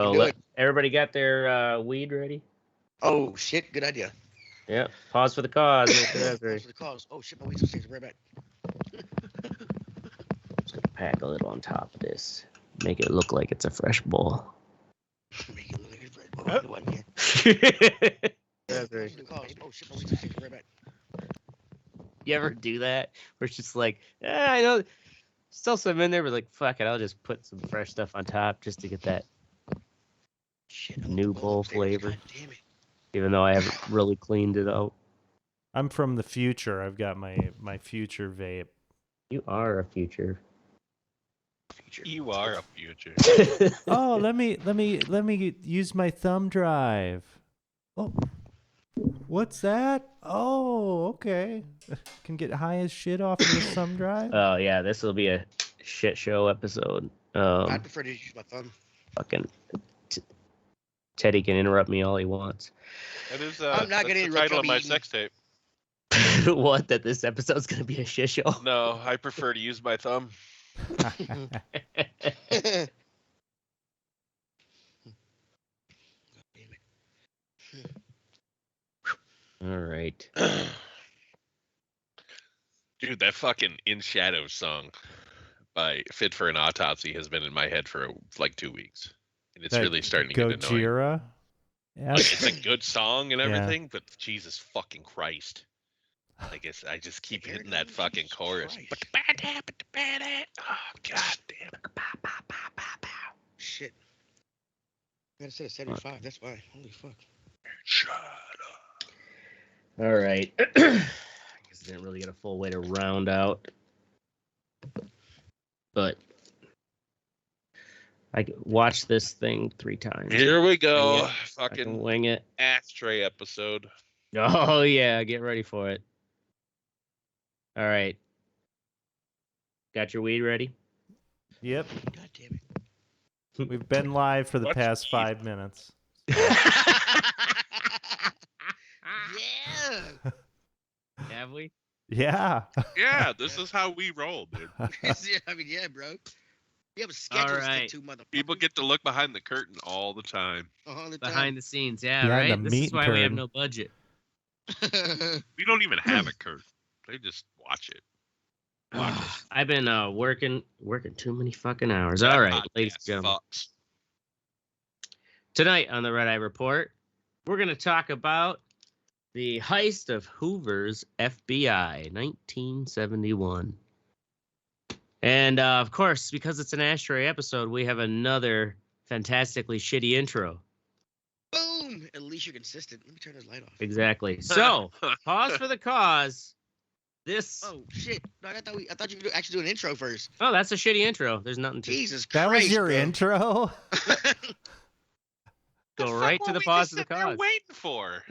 So everybody got their weed ready? Oh shit! Good idea. Yeah. Pause for the cause. Make sure that's Pause ready. for the cause. Oh shit! My weed's upstairs. Right back. Just gonna pack a little on top of this. Make it look like it's a fresh bowl. Make it look like it's fresh. Oh, one here. That's right. Pause for the cause. Oh shit! My weed's upstairs. Right back. You ever do that? Where it's just like, I know, still some in there, but like, fuck it, I'll just put some fresh stuff on top just to get that Shit, new bowl flavor. God damn it. Even though I haven't really cleaned it out. I'm from the future. I've got my future vape. You are a future. You are a future. Oh, let me use my thumb drive. Oh, what's that? Oh, okay. Can get high as shit off of your thumb drive. Oh yeah, this will be a shit show episode. I prefer to use my thumb. Fucking Teddy can interrupt me all he wants. That is I'm not gonna the interrupt title of you my eating. sex tape. What? That this episode's gonna be a shit show? No, I prefer to use my thumb. All right. Dude, that fucking In Shadows song by Fit for an Autopsy has been in my head for like 2 weeks. And it's That really starting to get annoying. Gojira. Like, it's a good song and Yeah. everything, but Jesus fucking Christ. I guess I just keep hitting that fucking chorus. Oh, god damn. Shit. I gotta set a 75. That's why. Holy fuck. Shut up. All right. I guess I didn't really get a full way to round out, but I watched this thing 3 times. Here we go. I can Fucking wing it. Ashtray episode. Oh yeah, get ready for it. All right. Got your weed ready? Yep. God damn it. We've been live for the What's past weed? 5 minutes. Yeah. Have we? Yeah. Yeah, this is how we roll, dude. I mean, yeah, bro. You have a schedule to Alright. stick to, motherfucker. People get to look behind the curtain all the time. all the time. Behind the scenes, yeah, Behind right? the This is meat why we have curtain. no budget. We don't even have a curtain. They just watch it. I've been working too many fucking hours. All right, ladies and gentlemen. Fucks. Tonight on the Red Eye Report, we're going to talk about the heist of Hoover's FBI, 1971. And, of course, because it's an Ashtray episode, we have another fantastically shitty intro. Boom! At least you're consistent. Let me turn this light off. Exactly. So, pause for the cause. This... Oh, shit. No, I thought you could actually do an intro first. Oh, that's a shitty intro. There's nothing to Jesus That Christ. was your bro. intro? go right to the pause for the cause. Waiting for.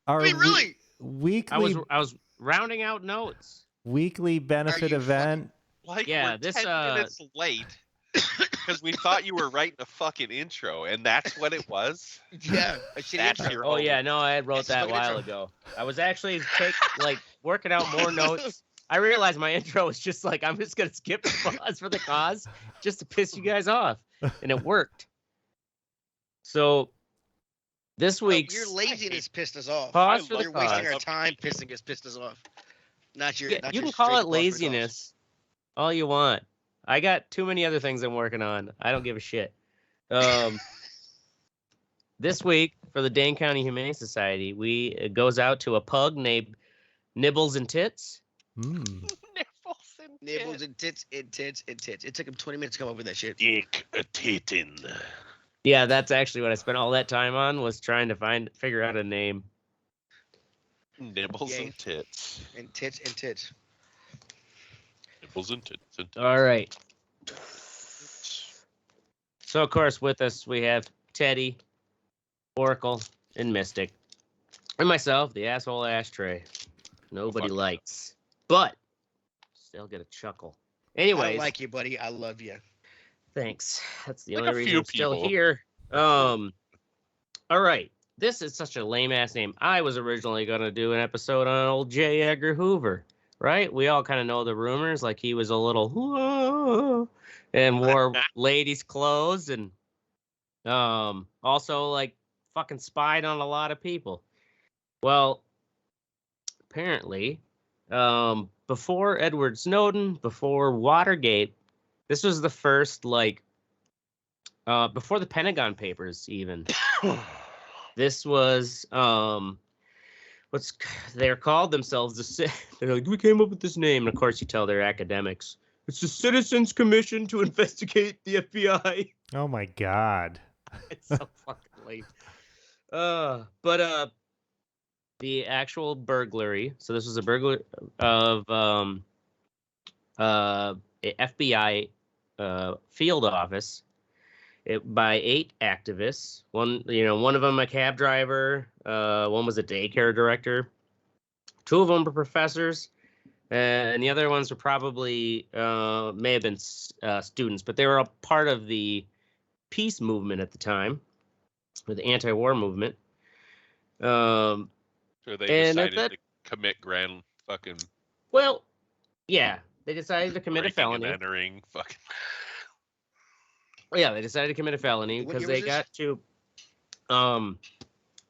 Our Wait, really? weekly I was rounding out notes. weekly benefit you event. Like Yeah, we're this, 10 minutes late because we thought you were writing a fucking intro, and that's what it was. Yeah. A shitty That's intro. your Oh own. yeah, no, I had wrote That's a that a fucking while intro. ago. I was actually working out more notes. I realized my intro was just like, I'm just gonna skip the pause for the cause just to piss you guys off, and it worked. So this week's Your laziness pissed us off. pause for the You're wasting cause. our time pissing us pissed us off. Not your. Yeah, not you your can call straight it pause for the cause. laziness all you want. I got too many other things I'm working on. I don't give a shit. This week for the Dane County Humane Society, it goes out to a pug named Nibbles and Tits. Mm. Nibbles and tits and tits and tits. It took him 20 minutes to come up with that shit. Dick a tittin. Yeah, that's actually what I spent all that time on, was trying to figure out a name. Nibbles Yay. and tits. And tits and tits. Nibbles and tits. And tits. All right. So, of course, with us, we have Teddy, Oracle, and Mystic. And myself, the asshole Ashtray. Nobody Fuck. likes. But, still get a chuckle. Anyways. I like you, buddy. I love you. Thanks. That's the Like only a reason few I'm still people. here. All right. This is such a lame ass name. I was originally gonna do an episode on old J. Edgar Hoover, right? We all kind of know the rumors, like he was a little and wore ladies' clothes and Also, like, fucking spied on a lot of people. Well, apparently, before Edward Snowden, before Watergate, this was the first, like, before the Pentagon Papers, even. This was, they're called themselves, they're like, we came up with this name. And of course, you tell they're academics. It's the Citizens Commission to investigate the FBI. Oh my God. It's so fucking lame. But the actual burglary. So this was a burglary of a FBI field office by 8 activists. One of them a cab driver. One was a daycare director. 2 of them were professors, and the other ones were probably may have been students, but they were a part of the peace movement at the time, or the anti-war movement. So they decided to commit grand fucking. Well, yeah, they decided to commit a breaking felony. And entering, fucking. Yeah, they decided to commit a felony What because year they was got to.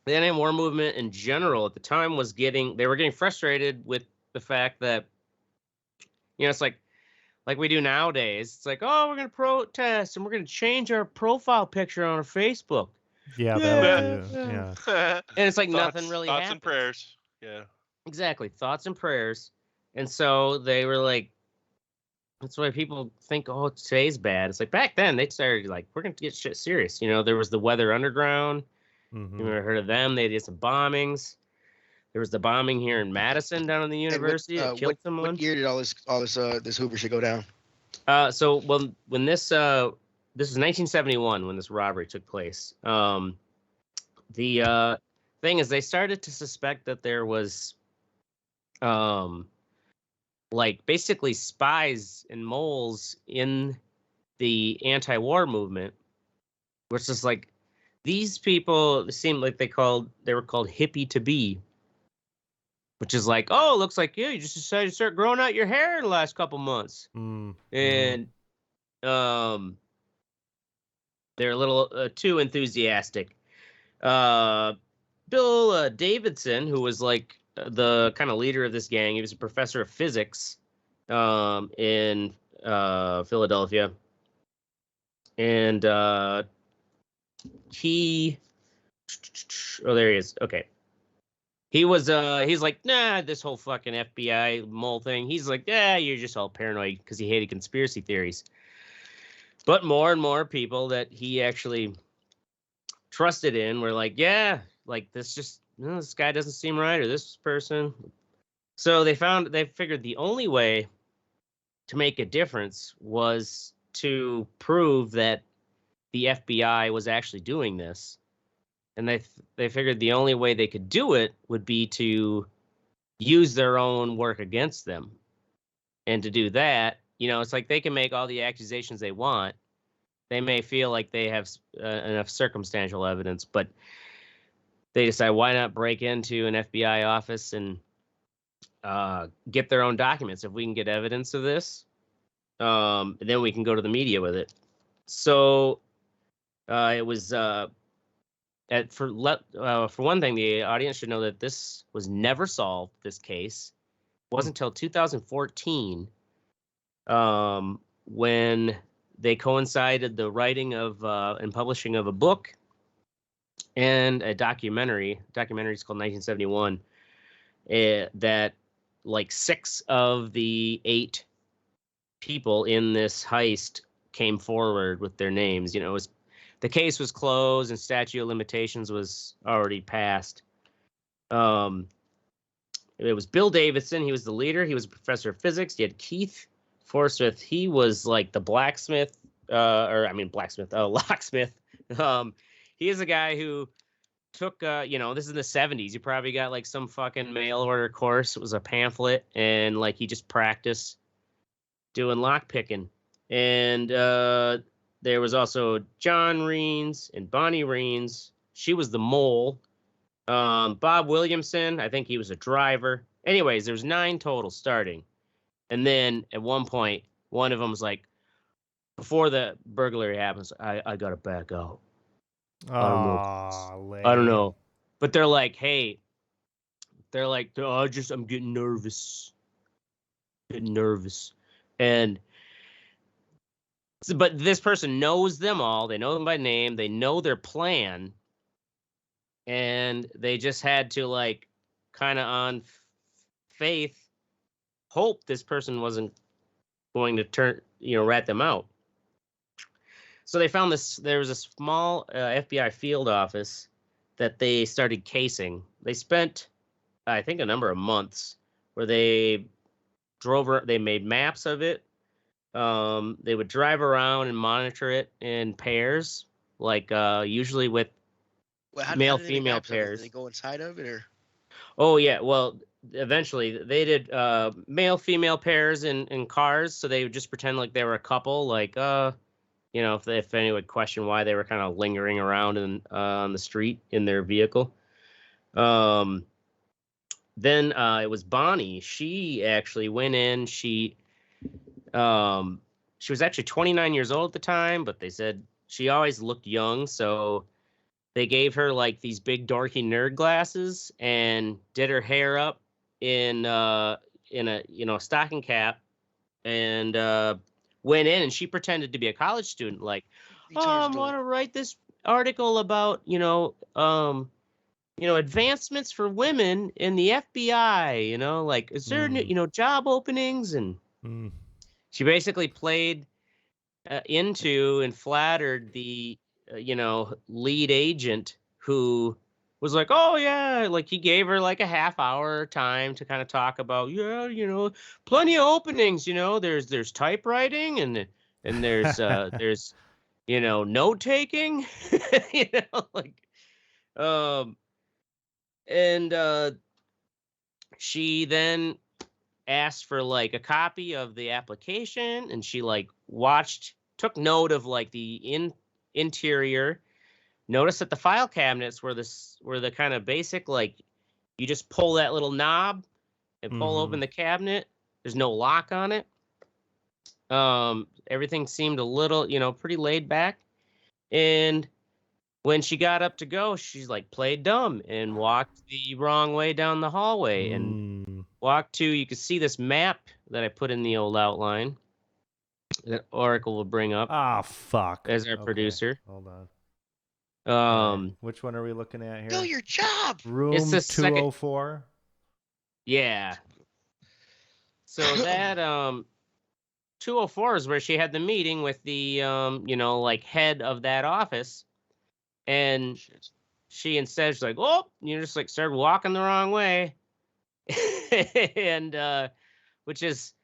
The anti-war movement in general at the time they were getting frustrated with the fact that, it's like we do nowadays. It's like, oh, we're gonna protest and we're gonna change our profile picture on our Facebook. Yeah, Yeah. yeah. And it's like nothing really Thoughts happened. and prayers. Yeah. Exactly, thoughts and prayers. And so they were like, that's why people think, oh, today's bad. It's like back then they started like, we're gonna get shit serious. There was the Weather Underground. Mm-hmm. You ever heard of them? They did some bombings. There was the bombing here in Madison down in the university that killed someone. What year did all this Hoover shit go down? So when this was 1971 when this robbery took place. The thing is, they started to suspect that there was, like basically spies and moles in the anti-war movement, which is like these people seemed like they were called hippie to be, which is like, oh, looks like you just decided to start growing out your hair in the last couple months. And they're a little too enthusiastic. Bill Davidson, who was like the kind of leader of this gang, he was a professor of physics in Philadelphia, and there he is. Okay. He's like, nah, this whole fucking FBI mole thing. He's like, yeah, you're just all paranoid because he hated conspiracy theories. But more and more people that he actually trusted in were like, yeah, like this guy doesn't seem right, or this person. So they figured the only way to make a difference was to prove that the FBI was actually doing this. And they figured the only way they could do it would be to use their own work against them. And to do that, it's like they can make all the accusations they want. They may feel like they have enough circumstantial evidence, but they decide, why not break into an FBI office and get their own documents? If we can get evidence of this, then we can go to the media with it. So it was... for one thing, the audience should know that this was never solved. This case wasn't until 2014 when they coincided the writing of and publishing of a book and a documentary. Documentary is called 1971. That like 6 of the 8 people in this heist came forward with their names. The case was closed and statute of limitations was already passed. It was Bill Davidson. He was the leader. He was a professor of physics. You had Keith Forsyth. He was like the locksmith. He is a guy who took, this is in the 70s. He probably got like some fucking mail order course. It was a pamphlet, and like he just practiced doing lock picking. And there was also John Reens and Bonnie Reens. She was the mole. Bob Williamson, I think he was a driver. Anyways, there's 9 total starting. And then at one point, one of them was like, before the burglary happens, I got to back out. I don't know. I don't know. But they're like, hey, I'm getting nervous. And but this person knows them all. They know them by name. They know their plan. And they just had to like kind of on faith hope this person wasn't going to rat them out. So they found this. There was a small FBI field office that they started casing. They spent, I think, a number of months where they they made maps of it. They would drive around and monitor it in pairs, like usually with male female pairs. Did they go inside of it or? Oh yeah, well, eventually they did male female pairs in cars, so they would just pretend like they were a couple, like if anyone would question why they were kind of lingering around on the street in their vehicle. Then it was Bonnie. She actually went in. She was actually 29 years old at the time, but they said she always looked young, so they gave her like these big dorky nerd glasses and did her hair up in a stocking cap and went in, and she pretended to be a college student, like, I want to write this article about advancements for women in the FBI. Like, is there job openings? And she basically played into and flattered the lead agent, who was like, oh yeah, like he gave her like a half hour time to kind of talk about, plenty of openings, there's typewriting and there's there's note taking, and she then asked for like a copy of the application, and she like took note of like the interior. Notice that the file cabinets were the kind of basic, like you just pull that little knob and pull open the cabinet. There's no lock on it. Everything seemed a little, pretty laid back. And when she got up to go, she's like played dumb and walked the wrong way down the hallway and walked to, you could see this map that I put in the old outline that Oracle will bring up. Ah, fuck. As our producer. Hold on. Right. Which one are we looking at here? Do your job. Room 204. Yeah. So that 204 is where she had the meeting with the like head of that office, and she instead she's like, oh, just like started walking the wrong way, and which is,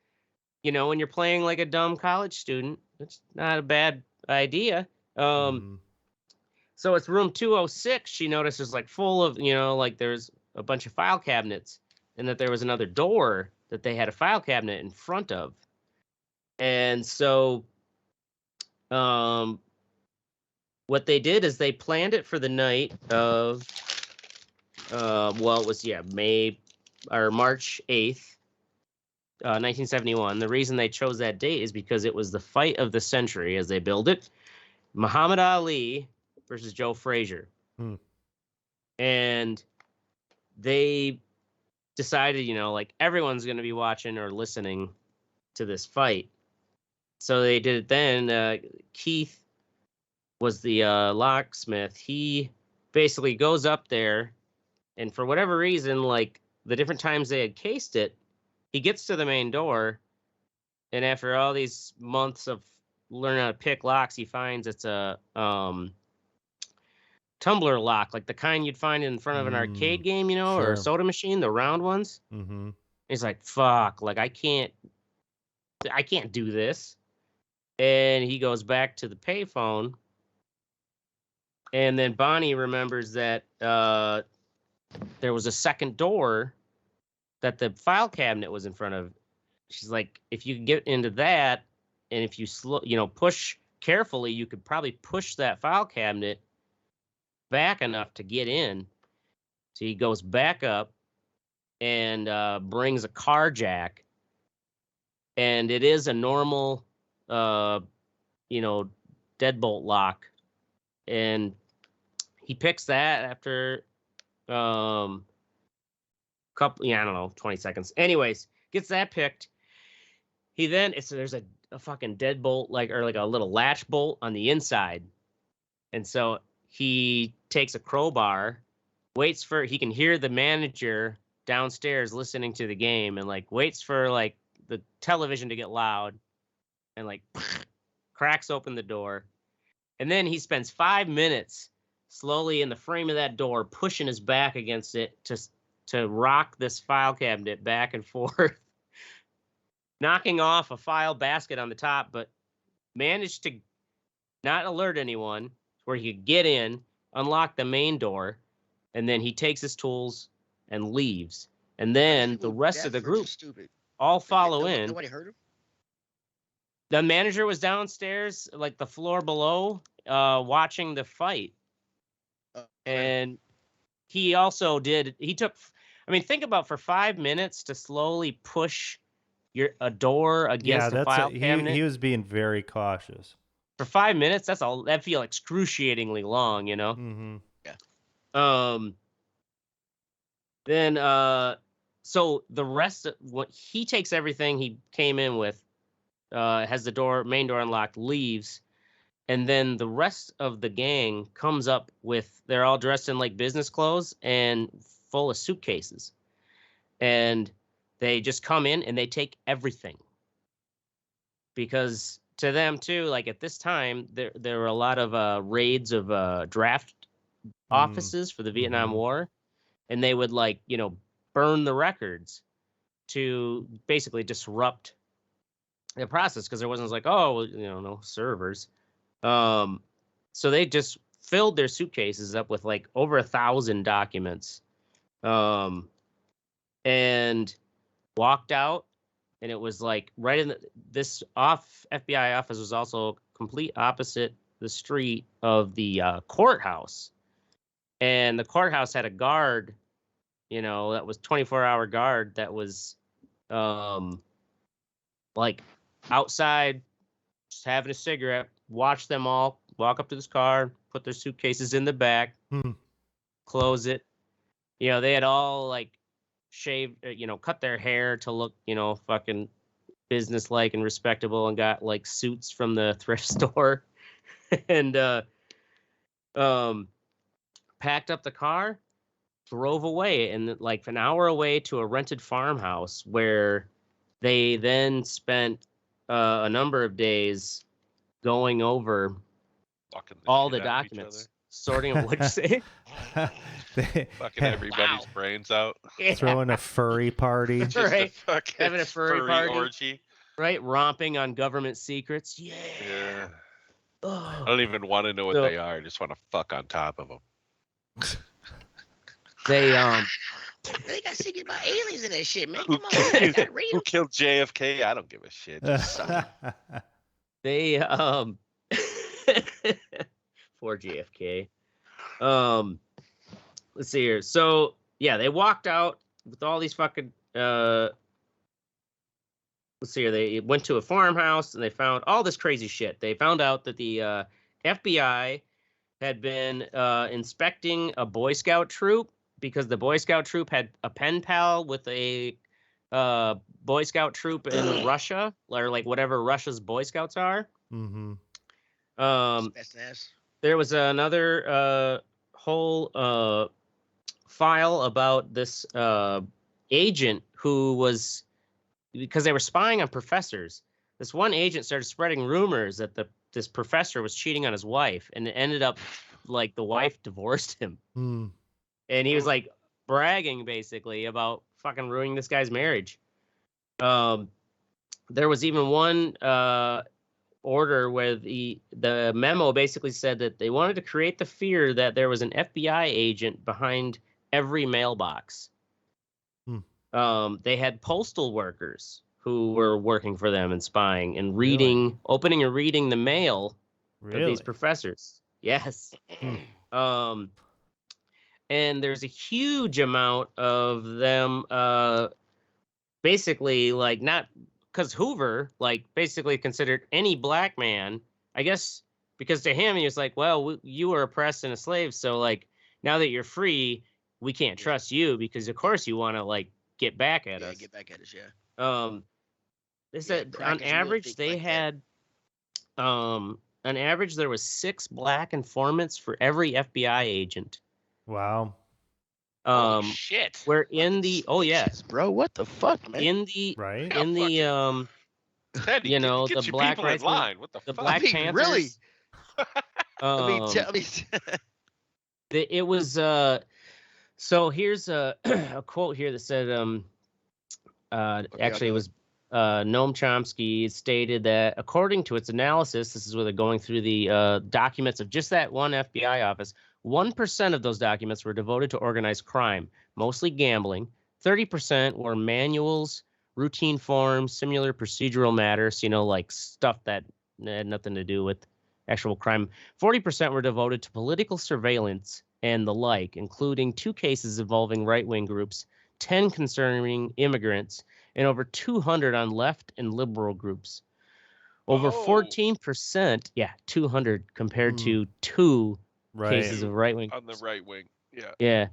when you're playing like a dumb college student, it's not a bad idea. So it's room 206. She notices like full of, like there's a bunch of file cabinets, and that there was another door that they had a file cabinet in front of. And so what they did is they planned it for the night of, it was, March 8th, 1971. The reason they chose that date is because it was the fight of the century, as they billed it. Muhammad Ali versus Joe Frazier. And they decided, like everyone's going to be watching or listening to this fight. So they did it then. Keith was the locksmith. He basically goes up there, and for whatever reason, like the different times they had cased it, he gets to the main door, and after all these months of learning how to pick locks, he finds it's a tumbler lock, like the kind you'd find in front of an arcade game, or a soda machine, the round ones. He's like, fuck, like I can't do this. And he goes back to the payphone, and then Bonnie remembers that there was a second door that the file cabinet was in front of. She's like, if you get into that, and if you push carefully, you could probably push that file cabinet back enough to get in. So he goes back up and brings a car jack, and it is a normal deadbolt lock, and he picks that after couple, I don't know, 20 seconds. Anyways, gets that picked. He then there's a fucking deadbolt or like a little latch bolt on the inside. And so he takes a crowbar, he can hear the manager downstairs listening to the game, and like waits for like the television to get loud, and like cracks open the door. And then he spends 5 minutes slowly in the frame of that door, pushing his back against it to rock this file cabinet back and forth, knocking off a file basket on the top, but managed to not alert anyone, where he could get in, unlock the main door, and then he takes his tools and leaves. And then the rest of the group all follow in. Nobody heard him? The manager was downstairs, like the floor below, watching the fight. And he also think about for 5 minutes to slowly push a door against a file cabinet. He was being very cautious. For 5 minutes, that feel excruciatingly long, you know? Mm-hmm. Yeah. Then, so the rest of what he takes everything he came in with, has the main door unlocked, leaves, and then the rest of the gang comes up they're all dressed in like business clothes and full of suitcases. And they just come in and they take everything. Because to them too, like at this time, there were a lot of raids of draft offices for the Vietnam War. And they would burn the records to basically disrupt the process, because there wasn't no servers. So they just filled their suitcases up with like over 1,000 documents, and walked out. And it was like right in this FBI office was also complete opposite the street of the courthouse. And the courthouse had a guard, that was 24-hour guard that was like outside just having a cigarette, watch them all walk up to this car, put their suitcases in the back, close it. They had all like shaved, cut their hair to look, fucking businesslike and respectable, and got like suits from the thrift store. And packed up the car, drove away, and like an hour away to a rented farmhouse, where they then spent a number of days going over all the documents, sorting them. What'd you say? Fucking everybody's brains out. Yeah. Throwing a furry party. Just Right. a Having a furry party. orgy. Right, romping on government secrets. Yeah. I don't even want to know what they are. I just want to fuck on top of them. They They got secret about aliens and that shit, man. Who Come on, man. Got real. Who killed JFK? I don't give a shit. Just suck it. They for JFK. Let's see here. So yeah, they walked out with all these fucking let's see here. They went to a farmhouse and they found all this crazy shit. They found out that the FBI had been inspecting a Boy Scout troop, because the Boy Scout troop had a pen pal with a Boy Scout troop in Russia, or like whatever Russia's Boy Scouts are. Mm-hmm. There was another whole file about this agent who was, because they were spying on professors. This one agent started spreading rumors that this professor was cheating on his wife, and it ended up like the wife divorced him. And he was like bragging basically about fucking ruining this guy's marriage. There was even one order where the memo basically said that they wanted to create the fear that there was an FBI agent behind every mailbox. They had postal workers who were working for them and spying and opening and reading the mail of these professors. Yes. And there's a huge amount of them basically not because Hoover basically considered any black man, I guess because to him he was like, well, you were oppressed and a slave, so like now that you're free, we can't trust you because of course you want to like get back at us. Get back at us, yeah. They said crack on is real average thick they like that. had on average there was 6 black informants for every FBI agent. Wow. Holy shit. We're in the Bro, what the fuck, man? in the Right? in the Teddy, you know, get the your Black people in Rights line. What the the fuck? Black I mean, Panthers. really? It was so here's a a quote here that said actually it was Noam Chomsky stated that according to its analysis, this is where they're going through the documents of just that one FBI office, 1% of those documents were devoted to organized crime, mostly gambling. 30% were manuals, routine forms, similar procedural matters, you know, like stuff that had nothing to do with actual crime. 40% were devoted to political surveillance and the like, including 2 cases involving right-wing groups, 10 concerning immigrants, and over 200 on left and liberal groups. Over 14%, 200 compared to 2 cases of right-wing. On the right wing, yeah. Yeah.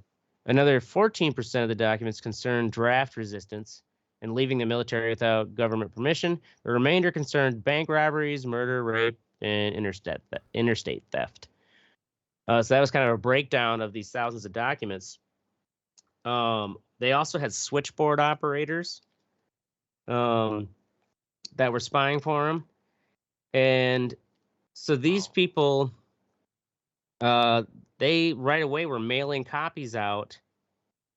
Another 14% of the documents concerned draft resistance and leaving the military without government permission. The remainder concerned bank robberies, murder, rape, and interstate theft. So that was kind of a breakdown of these thousands of documents. They also had switchboard operators that were spying for them. And so these people, they right away were mailing copies out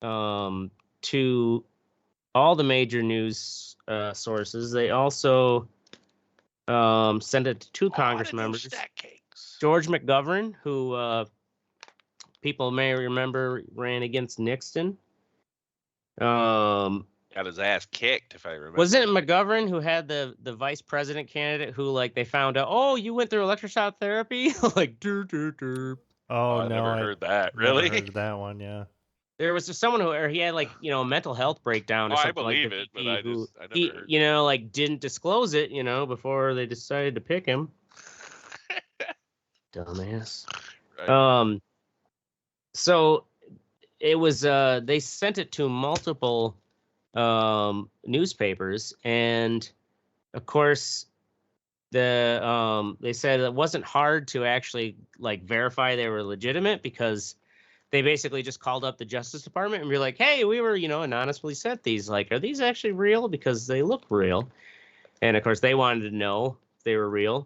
to all the major news sources. They also sent it to 2 Congress members. George McGovern, who people may remember ran against Nixon. Got his ass kicked, if I remember. Wasn't it McGovern who had the vice president candidate who, like, they found out, oh, you went through electroshock therapy? Like, Oh, I no. never heard that. Really? Never heard that one, yeah. There was just someone who he had, like, you know, a mental health breakdown or I something like believe the it, but VP I who never he, heard. you know, like, didn't disclose it, you know, before they decided to pick him. Dumbass. Right. So it was they sent it to multiple newspapers, and of course they said it wasn't hard to actually like verify they were legitimate because they basically just called up the Justice Department and be like, hey, we were, you know, anonymously sent these, like, are these actually real, because they look real. And of course they wanted to know if they were real.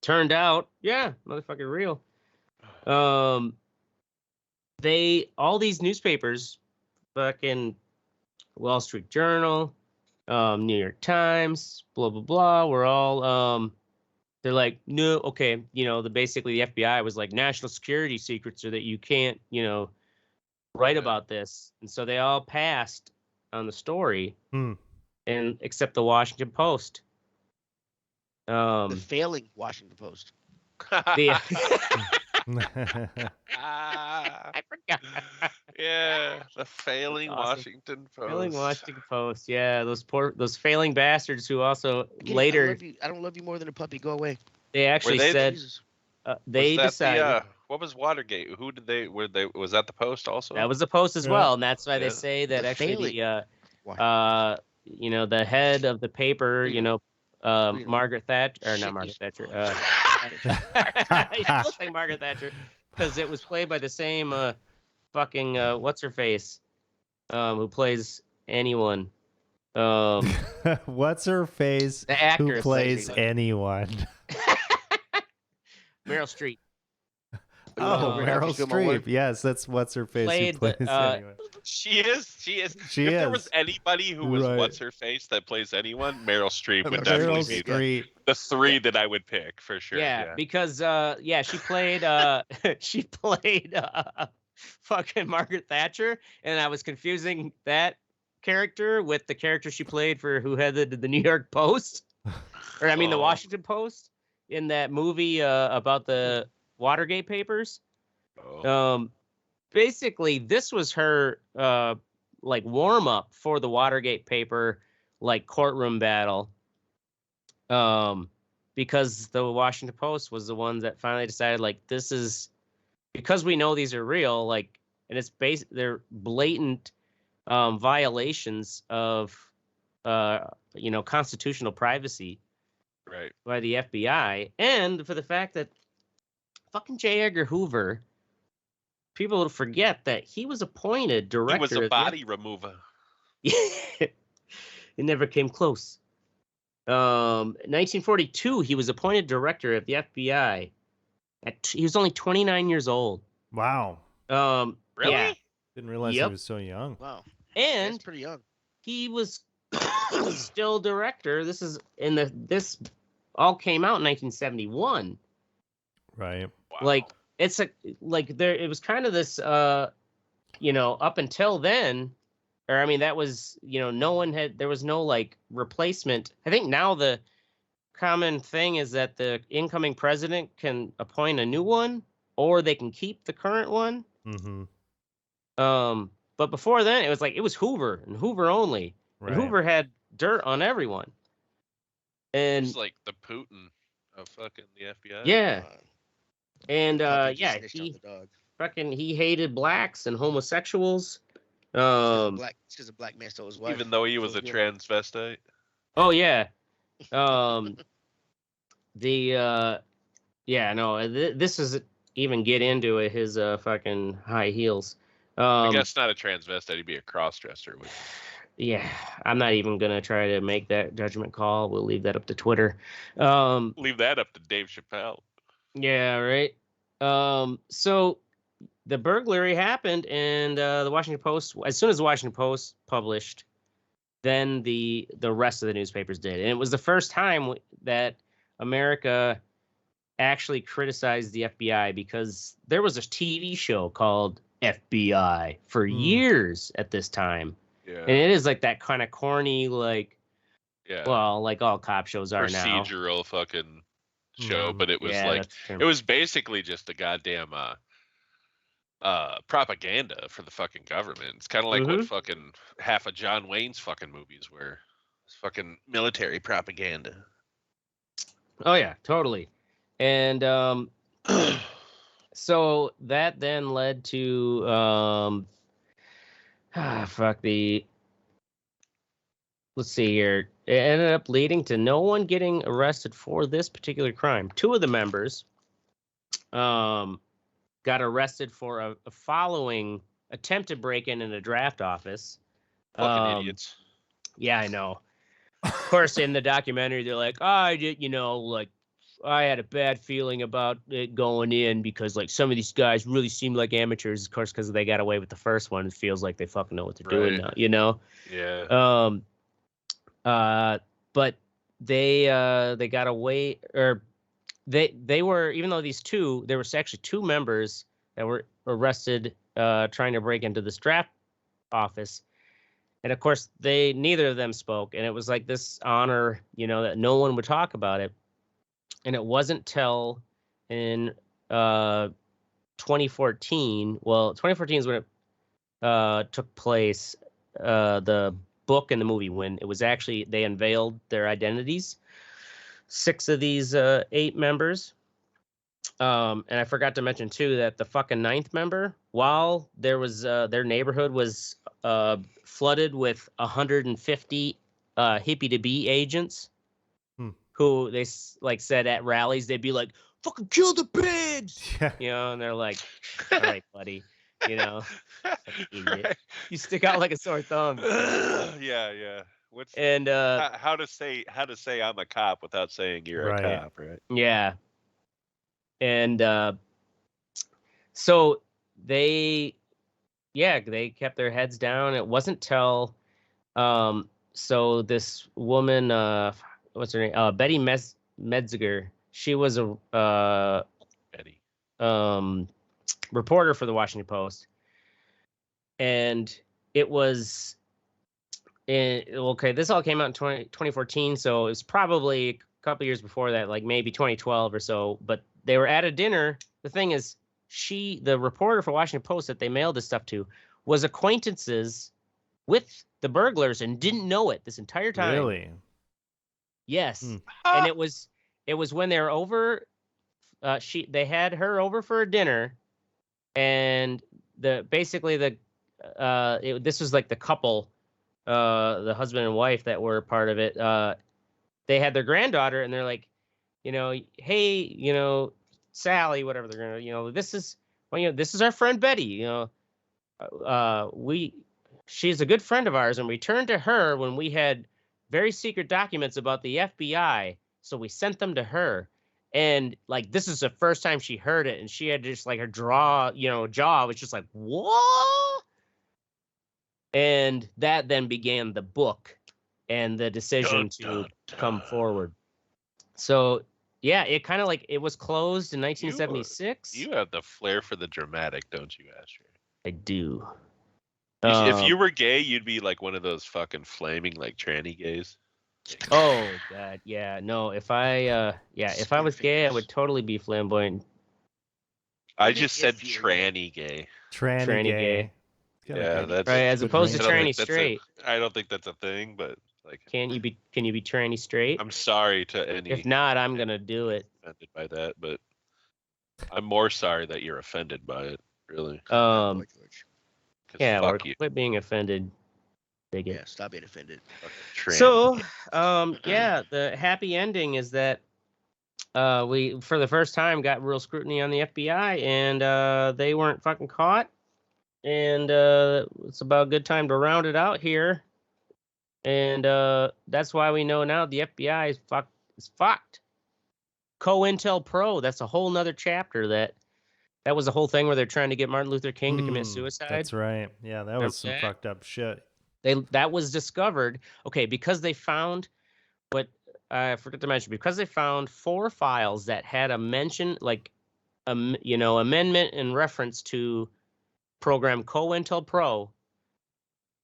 Turned out, yeah, motherfucking real. All these newspapers, fucking Wall Street Journal, New York Times, blah blah blah, were all they're like, no, okay, you know, basically the FBI was like, national security secrets so that you can't, you know, write about this. And so they all passed on the story, and except the Washington Post. The failing Washington Post. I forgot. Yeah, the failing Awesome. Washington Post. Failing Washington Post. Yeah, those failing bastards who also Again, later I don't love you more than a puppy. Go away. they actually said Jesus. they decided what was Watergate? Who did they? Was that the Post also? that was the Post as well, and that's why they say that The actually failing. you know, the head of the paper, you know, Margaret Thatcher, or not Margaret Thatcher. It looks like Margaret Thatcher because it was played by the same fucking what's her face, who plays anyone. What's her face? The actress who plays basically. Anyone? Meryl Streep. Oh, Meryl Streep. Yes, that's what's her face. Played, who plays but, Anyone. She is. If there was anybody who was what's her face that plays anyone, Meryl Streep would definitely be the 3 that I would pick for sure. Yeah, because she played she played fucking Margaret Thatcher, and I was confusing that character with the character she played for who headed the New York Post, or I mean the Washington Post in that movie about the Watergate papers. Basically, this was her like warm up for the Watergate paper like courtroom battle. because the Washington Post was the ones that finally decided, like, this is because we know these are real, like, and it's they're blatant violations of constitutional privacy Right. by the FBI, and for the fact that fucking J. Edgar Hoover, people forget that he was appointed director. He was a body remover. It never came close. 1942, he was appointed director of the FBI. He was only 29 years old. Wow. Really? Yeah. Didn't realize he Yep. was so young. Wow. And That's pretty young. he was still director. This all came out in 1971. Right. Wow. Like it was kind of this up until then, or I mean that was there was no like replacement. I think now the common thing is that the incoming president can appoint a new one or they can keep the current one. Mm-hmm. But before then it was Hoover and Hoover only. Right. And Hoover had dirt on everyone. And It's like the Putin of fucking the FBI. yeah. And Puppy just yeah, snitched on the dog. he hated blacks and homosexuals. Because a black man stole his wife. Even though he was a Yeah. transvestite. Oh yeah. This is even get into it, his fucking high heels. I guess not a transvestite, he'd be a cross-dresser. Yeah, I'm not even gonna try to make that judgment call. We'll leave that up to Twitter. Leave that up to Dave Chappelle. Yeah, right. So the burglary happened, and the Washington Post. As soon as the Washington Post published, then the rest of the newspapers did, and it was the first time that America actually criticized the FBI because there was a TV show called FBI for years at this time. Yeah. And it is like that kind of corny, like, Yeah. well, like all cop shows are now. Procedural fucking show, but it was Yeah, like that's the term. it was basically just a goddamn propaganda for the fucking government. It's kind of like what fucking half of John Wayne's fucking movies were. It's fucking military propaganda. Oh yeah, totally. And so that then led to let's see here. It ended up leading to no one getting arrested for this particular crime. Two of the members got arrested for a following attempted break-in a draft office. Fucking idiots. Yeah, I know. Of course, in the documentary, they're like, I had a bad feeling about it going in because, like, some of these guys really seem like amateurs. Of course, because they got away with the first one, it feels like they fucking know what they're doing now, you know? Yeah. But they got away, or they were, even though there was actually two members that were arrested trying to break into this draft office. And of course, neither of them spoke. And it was like this honor, that no one would talk about it. And it wasn't till in 2014. Well, 2014 is when it took place. The book and the movie, when it was actually they unveiled their identities. 6 of these 8 members. And I forgot to mention too that the fucking 9th member, while there was their neighborhood was flooded with 150 hippie to be agents. Who they said at rallies, they'd be like, fucking kill the pigs, and they're like, all right, buddy, idiot. You stick out like a sore thumb. Yeah. What's and how to say I'm a cop without saying you're a cop, right? Yeah. And so they kept their heads down. It wasn't till so this woman, what's her name? Betty Metziger. She was a Betty. Reporter for the Washington Post. And it was this all came out in 2014, so it was probably a couple years before that, like maybe 2012 or so, but they were at a dinner. The thing is, the reporter for Washington Post that they mailed this stuff to was acquaintances with the burglars and didn't know it this entire time. Really? Yes. And it was it was when they were over. They had her over for a dinner, and this was like the couple, the husband and wife that were part of it. They had their granddaughter, and they're like, hey, Sally, whatever they're gonna, this is our friend Betty, she's a good friend of ours, and we turned to her when we had very secret documents about the FBI, so we sent them to her. And like, this is the first time she heard it, and she had just like her jaw was just like, what? And that then began the book and the decision to come forward. So yeah, it kind of like, it was closed in 1976. You have the flair for the dramatic, don't you, Ashtray? I do. If you were gay, you'd be like one of those fucking flaming like tranny gays. Oh God, yeah, no. If I was gay, I would totally be flamboyant. I just said tranny gay. Tranny gay. Yeah, that's right. As opposed to tranny straight. I don't think that's a thing, but like, can you be tranny straight? I'm sorry to any. If not, I'm gonna do it. Offended by that, but I'm more sorry that you're offended by it. Really. Yeah, or you. quit being offended. Bigot. Yeah, stop being offended. So, yeah, the happy ending is that we, for the first time, got real scrutiny on the FBI, and they weren't fucking caught. And it's about a good time to round it out here. And that's why we know now the FBI is fucked. Cointelpro, that's a whole nother chapter that was the whole thing where they're trying to get Martin Luther King to commit suicide. That's right. Yeah, that was some fucked up shit. That was discovered, because they found what I forgot to mention, because they found 4 files that had a mention, like amendment in reference to program Cointelpro.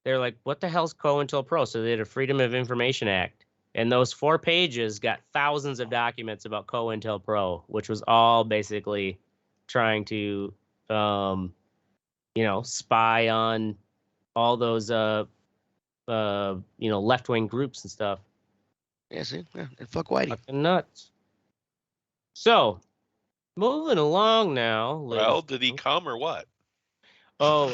They're like, what the hell's Cointelpro? So they did a Freedom of Information Act, and those 4 pages got thousands of documents about Cointelpro, which was all basically trying to spy on all those left-wing groups and stuff. Yeah, see? Yeah, and fuck Whitey. Fucking nuts. So, moving along now. Well, did he come or what? Oh,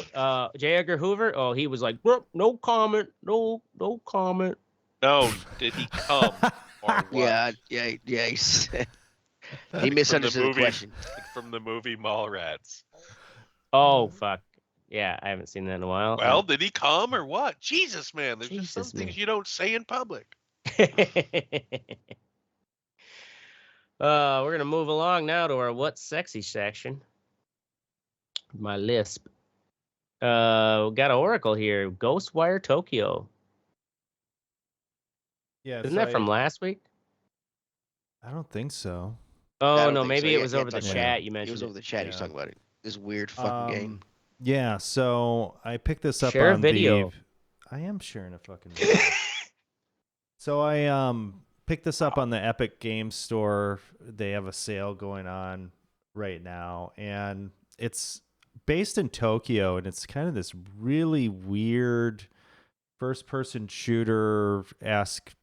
J. Edgar Hoover? Oh, he was like, no comment. No comment. No, did he come or what? Yeah. He misunderstood the question. From the movie Mallrats. Oh, fuck. Yeah, I haven't seen that in a while. Well, did he come or what? Jesus, man. There's just some things you don't say in public. We're going to move along now to our What's Sexy section. My lisp. We got an Oracle here. Ghostwire Tokyo. Yeah, Isn't that from last week? I don't think so. Oh, no, maybe it was over the chat you mentioned. It was over the chat. He was talking about it. This weird fucking game. Yeah, so I picked this up Share on a video. I am sharing a fucking video. So I picked this up on the Epic Games Store. They have a sale going on right now, and it's based in Tokyo, and it's kind of this really weird first-person shooter-esque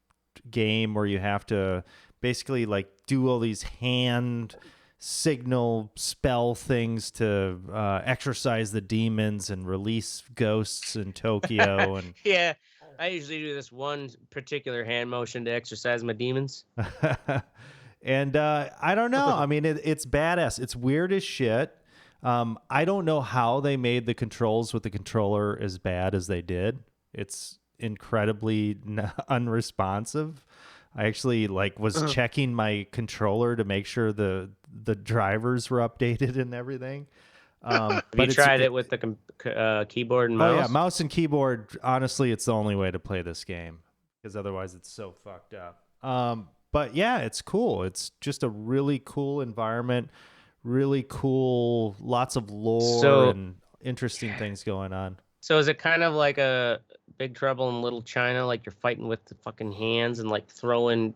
game where you have to basically like do all these hand signal spell things to exorcise the demons and release ghosts in Tokyo. And yeah, I usually do this one particular hand motion to exorcise my demons. And I don't know. I mean, it's badass. It's weird as shit. I don't know how they made the controls with the controller as bad as they did. It's incredibly unresponsive. I actually was checking my controller to make sure the drivers were updated and everything. Have you tried it with the keyboard and mouse? Oh yeah, mouse and keyboard. Honestly, it's the only way to play this game because otherwise it's so fucked up. But yeah, it's cool. It's just a really cool environment, really cool, lots of lore and interesting things going on. So is it kind of like a Big Trouble in Little China, like you're fighting with the fucking hands and like throwing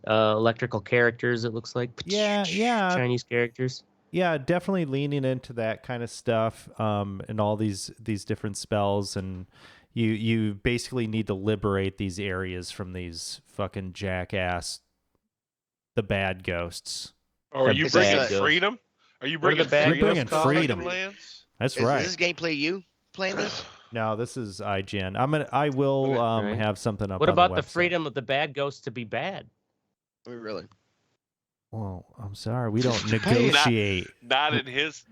electrical characters, it looks like? Yeah. Chinese characters. Yeah, definitely leaning into that kind of stuff, and all these different spells, and you basically need to liberate these areas from these fucking jackass the bad ghosts. Or are you Is bringing this a- freedom? Are you What are bringing the bad freedom? You're bringing to the fucking freedom. lands? That's Is right. this gameplay you playing this? No, this is IGN. I will Okay. Right. have something up. What on about the website. freedom of the bad ghosts to be bad? I mean, really? Well, I'm sorry, we don't Just pay it. negotiate. Not in his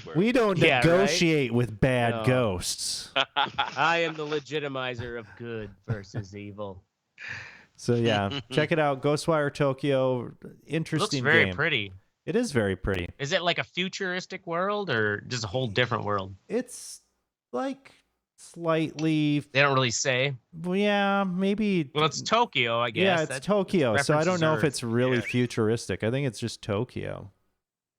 world. We don't Yeah, right? negotiate with bad No. ghosts. I am the legitimizer of good versus evil. So yeah, check it out. Ghostwire Tokyo. It looks Interesting very game. pretty. It is very pretty. Is it like a futuristic world or just a whole different world? It's like slightly, They don't really say. well, yeah, maybe. Well, it's Tokyo, I guess. Yeah, it's That Tokyo. So I don't references know if Earth. it's really Yeah. futuristic. I think it's just Tokyo.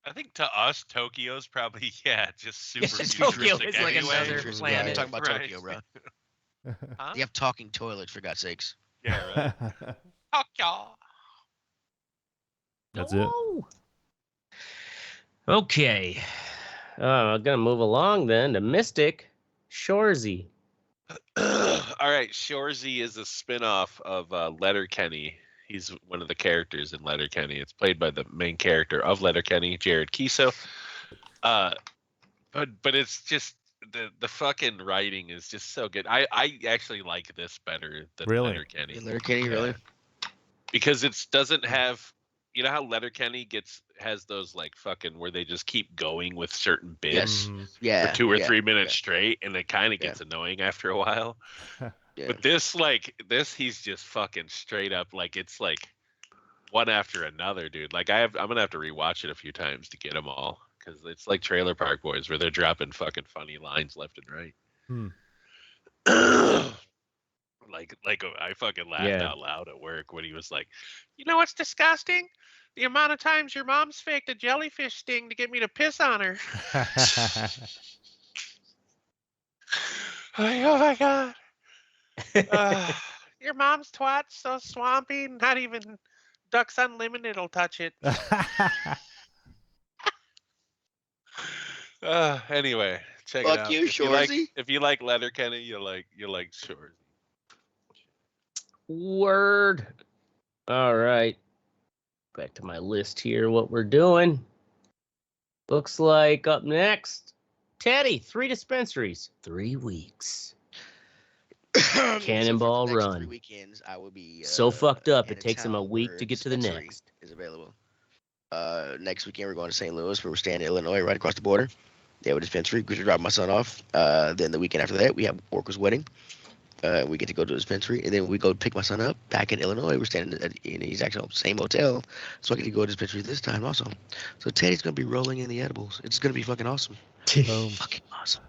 I think to us, Tokyo's probably just super Tokyo futuristic is like anyway. another Futuristic, planet. You're talking about Right. Tokyo, bro. Huh? You have talking toilets, for God's sakes. Yeah, right. Tokyo. That's it. Oh. Okay. I'm going to move along then to Mystic Shoresy. All right, Shoresy is a spin-off of Letterkenny. He's one of the characters in Letterkenny. It's played by the main character of Letterkenny, Jared Kiso. But it's just the fucking writing is just so good. I actually like this better than Really? Letterkenny. Letterkenny, really? Because it doesn't have, you know how Letterkenny has those like fucking where they just keep going with certain bits Mhm. Yeah. for 2 or yeah, 3 minutes straight, and it kind of gets annoying after a while. Yeah. But this, he's just fucking straight up, like it's like one after another, dude. Like I'm gonna have to rewatch it a few times to get them all, because it's like Trailer Park Boys, where they're dropping fucking funny lines left and right. Hmm. like I fucking laughed Yeah. out loud at work when he was like, "You know what's disgusting? The amount of times your mom's faked a jellyfish sting to get me to piss on her." Like, oh my god. Your mom's twat's so swampy, not even Ducks Unlimited will touch it. Anyway, check it Fuck out. you, Shoresy. If you like Letterkenny, you like Shoresy. Word. All right. Back to my list here, what we're doing. Looks like up next, Teddy, 3 dispensaries, 3 weeks. So Cannonball for the next Run. 3 weekends, I will be So fucked up, in it a takes him a town week where to get to the dispensary next. Is available. Next weekend we're going to St. Louis, where we're staying in Illinois, right across the border. They have a dispensary. We should drop my son off. Then the weekend after that, we have Worker's wedding. We get to go to the dispensary, and then we go pick my son up back in Illinois. We're staying in his actual same hotel, so I get to go to the dispensary this time also. So Teddy's gonna be rolling in the edibles. It's gonna be fucking awesome. Boom. Fucking awesome.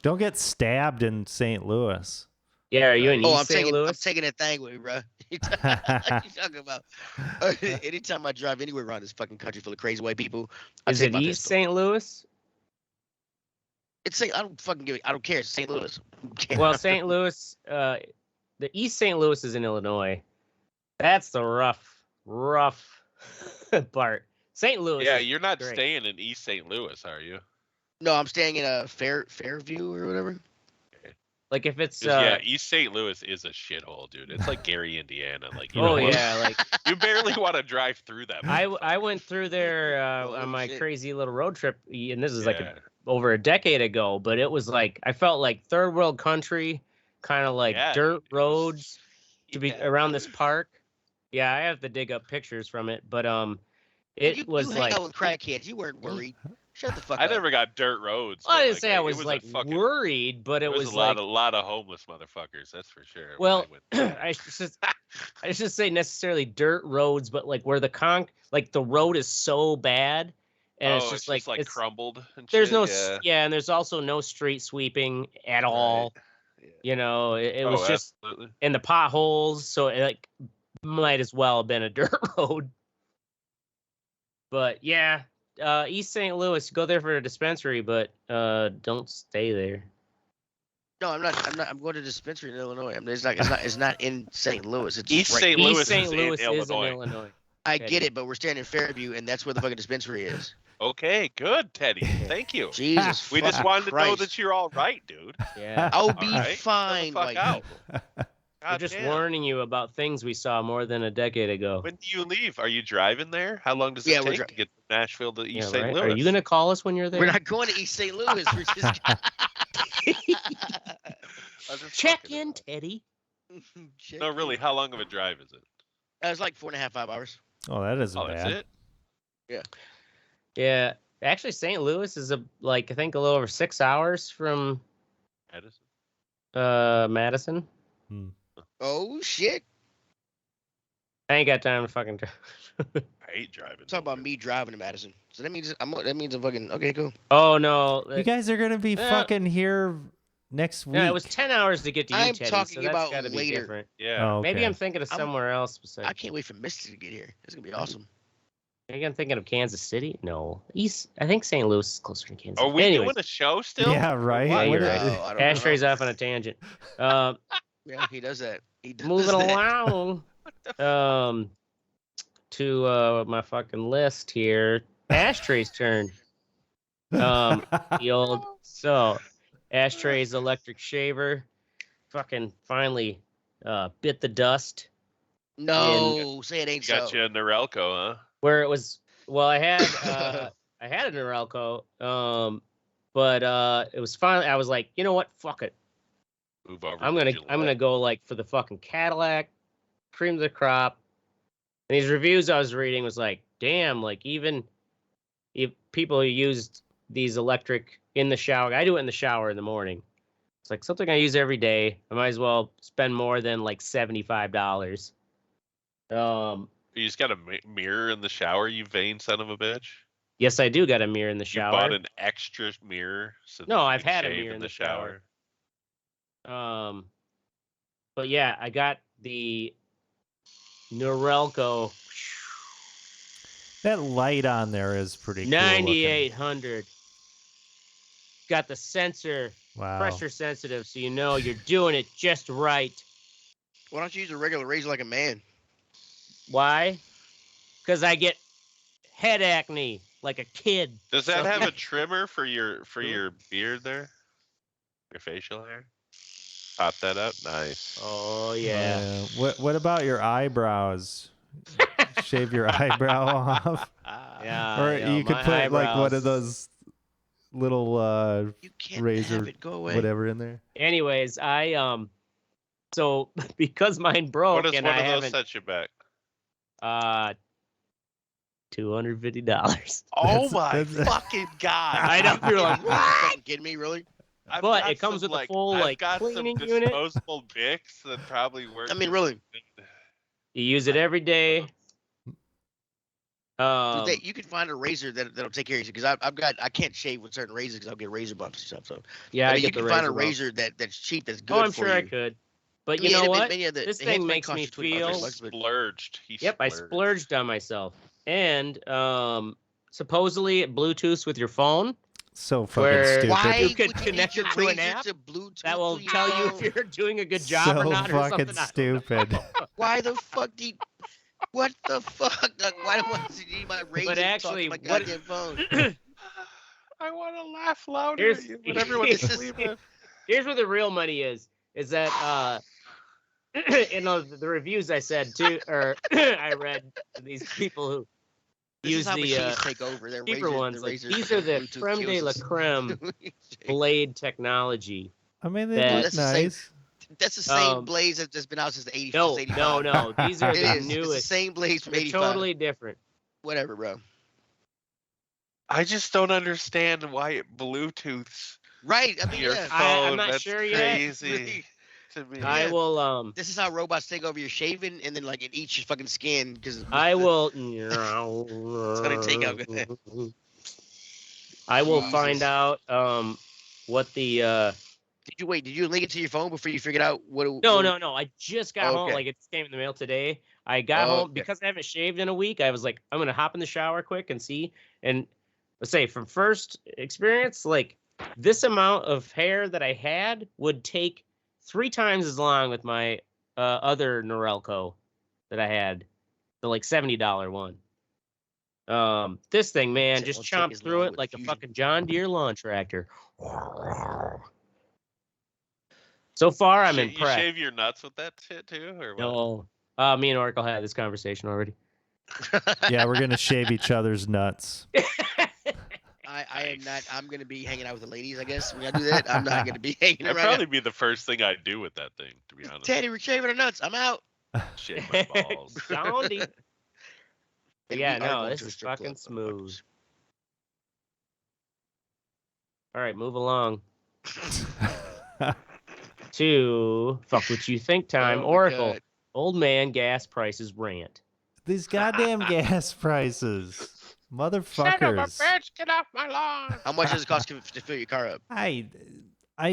Don't get stabbed in St. Louis. Yeah, are you in Oh, East St. I'm Louis? taking that thing with me, bro. You talking about? Anytime I drive anywhere around this fucking country full of crazy white people, I Is take it my East pistol. St. Louis? It's St. I don't fucking give it. I don't care. It's St. Louis. Well, St. Louis, the East St. Louis is in Illinois. That's the rough part. St. Louis. Yeah, is you're not great. staying in East St. Louis, are you? No, I'm staying in a Fairview or whatever. Like if it's 'Cause, yeah, East St. Louis is a shithole, dude. It's like Gary, Indiana. Like, you oh know what? yeah, like You barely want to drive through that. I went through there Holy on my shit. crazy little road trip, and this is like Yeah. over a decade ago. But it was like I felt like third world country, kind of like Yeah, dirt dude, it was- roads to be Yeah. around this park. Yeah, I have to dig up pictures from it, but it you, was you like hang out with crackheads. You weren't worried. Shut the fuck I up. never got dirt roads. well, I but, didn't say I it was a like fucking, worried, but it There was was a like lot of homeless motherfuckers. That's for sure. when well, I went there. I should say necessarily dirt roads, but like where the road is so bad, and it's just like it's, crumbled. And there's shit. no Yeah. and there's also no street sweeping at all. Yeah. You know, it Oh, was just absolutely. in the potholes, so it like might as well have been a dirt road. But yeah, East St. Louis, go there for a dispensary, but don't stay there. No, I'm not. I'm going to dispensary in Illinois. I mean, it's not in St. Louis. It's East right. St. Louis East is St. in Louis is in Illinois. Illinois. I get it, but we're staying in Fairview, and that's where the fucking dispensary is. Okay, good, Teddy. Thank you. Jesus, We just fucking wanted to know Christ. that you're all right, dude. Yeah. I'll be All right, fine, chill the white fuck out. people. We're just warning you about things we saw more than a decade ago. When do you leave? Are you driving there? How long does it take to get from Nashville to East St. Louis? Are you gonna call us when you're there? We're not going to East St. Louis. We're just check in, Teddy. No, really. How long of a drive is it? It was like 4.5, 5 hours. Oh, that isn't That's bad. it? Yeah. Yeah. Actually, St. Louis is I think a little over 6 hours from Madison. Oh shit! I ain't got time to fucking drive. I hate driving. Talk about me driving to Madison. So that means I'm fucking okay. Cool. Oh no! You guys are gonna be fucking here next week. Yeah, it was 10 hours to get to you, I'm Teddy, talking so that's about gotta be later. different. Yeah. Oh, okay. Maybe I'm thinking of somewhere else besides. I can't wait for Misty to get here. It's gonna be awesome. Maybe I'm thinking of Kansas City. No, East. I think St. Louis is closer to Kansas. Are we Anyways, doing a show still? Yeah, right. Yeah, you're right. Oh, I don't Ashtray's know. off on a tangent. Yeah, he does that. He does Moving that. along. To my fucking list here. Ashtray's turn. Ashtray's electric shaver, fucking finally bit the dust. No, say it ain't so. Got you a Norelco, huh? Where it was, well, I had a Norelco, but it was finally, I was like, you know what, fuck it. Move over. I'm gonna go like for the fucking Cadillac, cream of the crop. And these reviews I was reading was like, damn, like even if people who used these electric in the shower, I do it in the shower in the morning. It's like something I use every day. I might as well spend more than like $75. You just got a mirror in the shower, you vain son of a bitch. Yes, I do got a mirror in the shower. You bought an extra mirror. So no, I've can had a shave mirror in the shower. But yeah, I got the Norelco. That light on there is pretty cool. 9800. Got the sensor, pressure sensitive, so you know you're doing it just right. Why don't you use a regular razor like a man? Why? Because I get head acne like a kid. Does that have a trimmer for your beard there? Your facial hair? Pop that up. Nice. Oh yeah. What about your eyebrows? Shave your eyebrow off. Yeah. Or you could put like one of those little you can't razor have it go away. whatever in there. Anyways, I so because mine broke What does and one I of those haven't set you back? $250. Oh my fucking god! I know you're like, Are you fucking kidding me, really? But it comes with a full like cleaning unit. Disposable Bicks that probably work. I mean, really. You use it every day. You can find a razor that'll take care of you because I can't shave with certain razors because I'll get razor bumps and stuff. So yeah, you can find a razor that's cheap that's good. I'm sure I could. But you know what? This thing makes me feel splurged. Yep, I splurged on myself. And supposedly it Bluetooth with your phone. So fucking stupid. Why you could would connect you it to an app that will tell you if you're doing a good job or not. So fucking stupid. Why the fuck do you... What the fuck? Why do I need my razor? But actually, my goddamn phone? I want to laugh louder at you, but everyone's sleeping. Here's where the real money is that in the reviews I said too, or I read these people who use the take over. Their cheaper ones. Like, razors these are the Bluetooth creme de la fuses. creme blade technology. I mean, they look nice. That's the same blaze that's been out since the 80s. No, 85. no. These are It the is. newest. It's the same blaze from They're 85. totally different. Whatever, bro. I just don't understand why it Bluetooths Right. I mean, your yeah. phone. I'm not That's sure yet. crazy to me. I will. This is how robots take over your shaving, and then like it eats your fucking skin because I will. It's gonna take out. I will Jesus. find out what the. Did you link it to your phone before you figured out what? No. I just got home. Okay. Like it just came in the mail today. I got home Okay. because I haven't shaved in a week. I was like, I'm gonna hop in the shower quick and see. And let's say from first experience, like this amount of hair that I had would take 3 times as long with my other Norelco that I had, the like $70 one. This thing, man, just chomped through it like a fucking John Deere lawn tractor. So far, I'm You impressed. shave your nuts with that shit too, or what? No, me and Oracle had this conversation already. Yeah, we're gonna shave each other's nuts. I am not. I'm gonna be hanging out with the ladies. I guess we gotta do that. I'm not gonna be hanging That'd around. probably be the first thing I'd do with that thing, to be honest. Teddy, we're shaving our nuts. I'm out. Shave my balls. Soundy. And Yeah, we are no, going this to a is strip fucking club, smooth. All right, move along to fuck what you think time. Oh my Oracle, God. old man gas prices rant. These goddamn gas prices, motherfuckers. Get off my lawn! How much does it cost to fill your car up? I